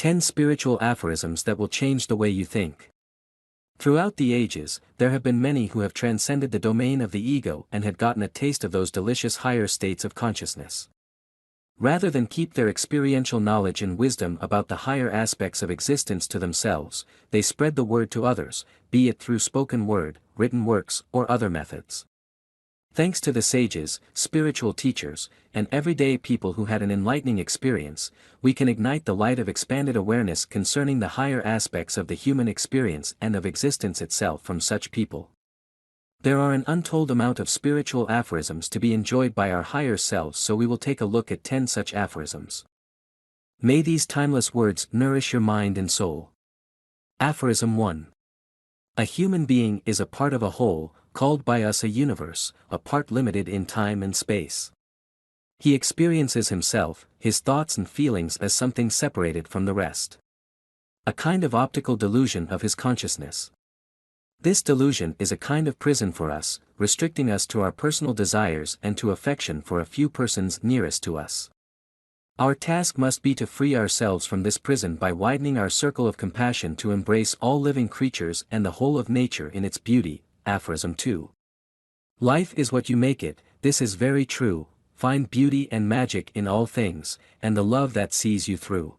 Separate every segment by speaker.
Speaker 1: 10 spiritual aphorisms that will change the way you think. Throughout the ages, there have been many who have transcended the domain of the ego and had gotten a taste of those delicious higher states of consciousness. Rather than keep their experiential knowledge and wisdom about the higher aspects of existence to themselves, they spread the word to others, be it through spoken word, written works, or other methods. Thanks to the sages, spiritual teachers, and everyday people who had an enlightening experience, we can ignite the light of expanded awareness concerning the higher aspects of the human experience and of existence itself from such people. There are an untold amount of spiritual aphorisms to be enjoyed by our higher selves, so we will take a look at 10 such aphorisms. May these timeless words nourish your mind and soul. Aphorism 1. A human being is a part of a whole, called by us a universe, a part limited in time and space. He experiences himself, his thoughts and feelings as something separated from the rest. A kind of optical delusion of his consciousness. This delusion is a kind of prison for us, restricting us to our personal desires and to affection for a few persons nearest to us. Our task must be to free ourselves from this prison by widening our circle of compassion to embrace all living creatures and the whole of nature in its beauty. Aphorism 2. Life is what you make it, this is very true, find beauty and magic in all things, and the love that sees you through.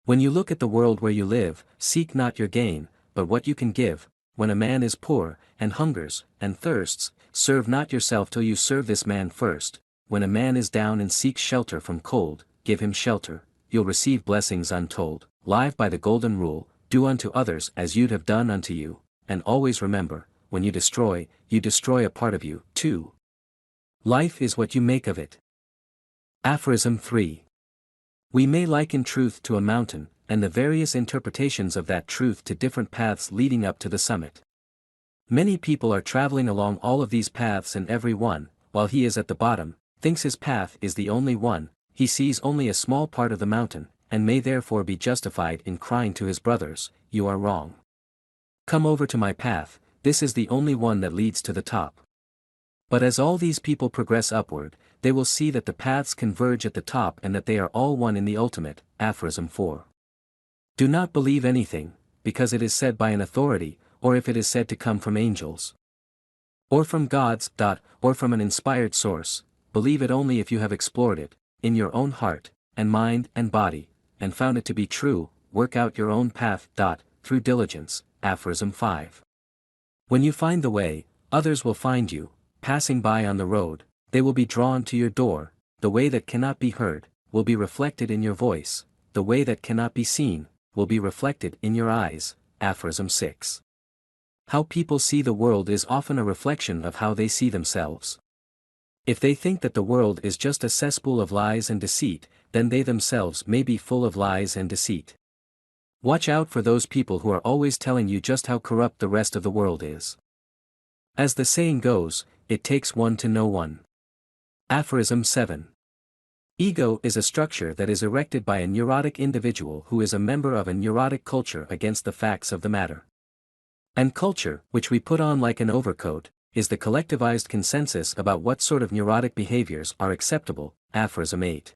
Speaker 1: When you look at the world where you live, seek not your gain, but what you can give. When a man is poor, and hungers, and thirsts, serve not yourself till you serve this man first. When a man is down and seeks shelter from cold, give him shelter, you'll receive blessings untold. Live by the golden rule, do unto others as you'd have done unto you, and always remember, when you destroy a part of you, too. Life is what you make of it. Aphorism 3. We may liken truth to a mountain, and the various interpretations of that truth to different paths leading up to the summit. Many people are traveling along all of these paths, and every one, while he is at the bottom, thinks his path is the only one. He sees only a small part of the mountain, and may therefore be justified in crying to his brothers, "You are wrong. Come over to my path, this is the only one that leads to the top." But as all these people progress upward, they will see that the paths converge at the top and that they are all one in the ultimate. Aphorism 4. Do not believe anything, because it is said by an authority, or if it is said to come from angels, or from gods, or from an inspired source. Believe it only if you have explored it, in your own heart, and mind and body, and found it to be true. Work out your own path, through diligence. Aphorism 5. When you find the way, others will find you. Passing by on the road, they will be drawn to your door. The way that cannot be heard, will be reflected in your voice. The way that cannot be seen, will be reflected in your eyes. Aphorism 6. How people see the world is often a reflection of how they see themselves. If they think that the world is just a cesspool of lies and deceit, then they themselves may be full of lies and deceit. Watch out for those people who are always telling you just how corrupt the rest of the world is. As the saying goes, it takes one to know one. Aphorism 7. Ego is a structure that is erected by a neurotic individual who is a member of a neurotic culture against the facts of the matter. And culture, which we put on like an overcoat, is the collectivized consensus about what sort of neurotic behaviors are acceptable. Aphorism 8.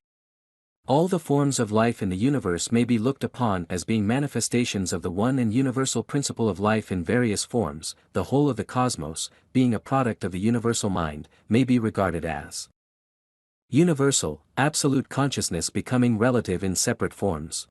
Speaker 1: All the forms of life in the universe may be looked upon as being manifestations of the one and universal principle of life in various forms. The whole of the cosmos, being a product of the universal mind, may be regarded as universal, absolute consciousness becoming relative in separate forms.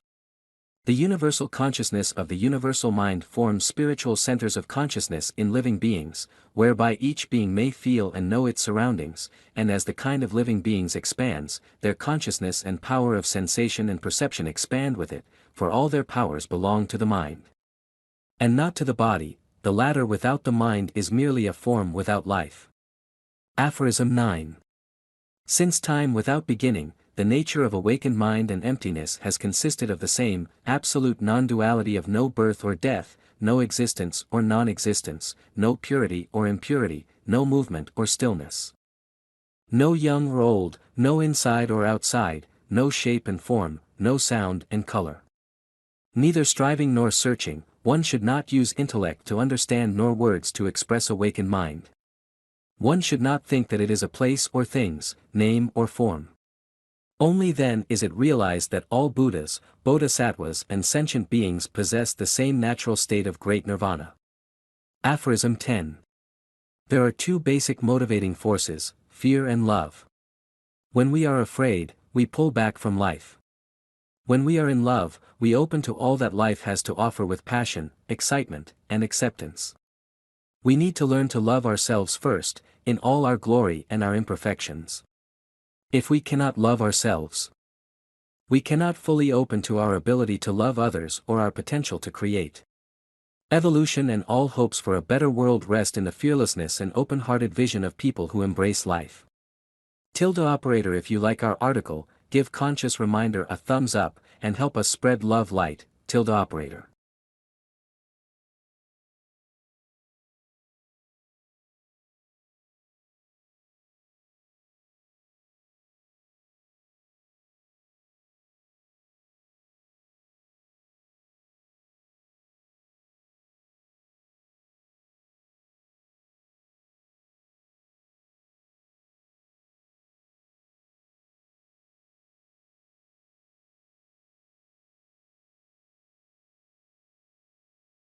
Speaker 1: The universal consciousness of the universal mind forms spiritual centers of consciousness in living beings, whereby each being may feel and know its surroundings, and as the kind of living beings expands, their consciousness and power of sensation and perception expand with it, for all their powers belong to the mind, and not to the body. The latter without the mind is merely a form without life. Aphorism 9. Since time without beginning, the nature of awakened mind and emptiness has consisted of the same, absolute non-duality of no birth or death, no existence or non-existence, no purity or impurity, no movement or stillness. No young or old, no inside or outside, no shape and form, no sound and color. Neither striving nor searching, one should not use intellect to understand nor words to express awakened mind. One should not think that it is a place or things, name or form. Only then is it realized that all Buddhas, Bodhisattvas and sentient beings possess the same natural state of great nirvana. Aphorism 10. There are two basic motivating forces, fear and love. When we are afraid, we pull back from life. When we are in love, we open to all that life has to offer with passion, excitement, and acceptance. We need to learn to love ourselves first, in all our glory and our imperfections. If we cannot love ourselves, we cannot fully open to our ability to love others or our potential to create. Evolution and all hopes for a better world rest in the fearlessness and open-hearted vision of people who embrace life. Operator, if you like our article, give conscious reminder a thumbs up, and help us spread love light. Operator.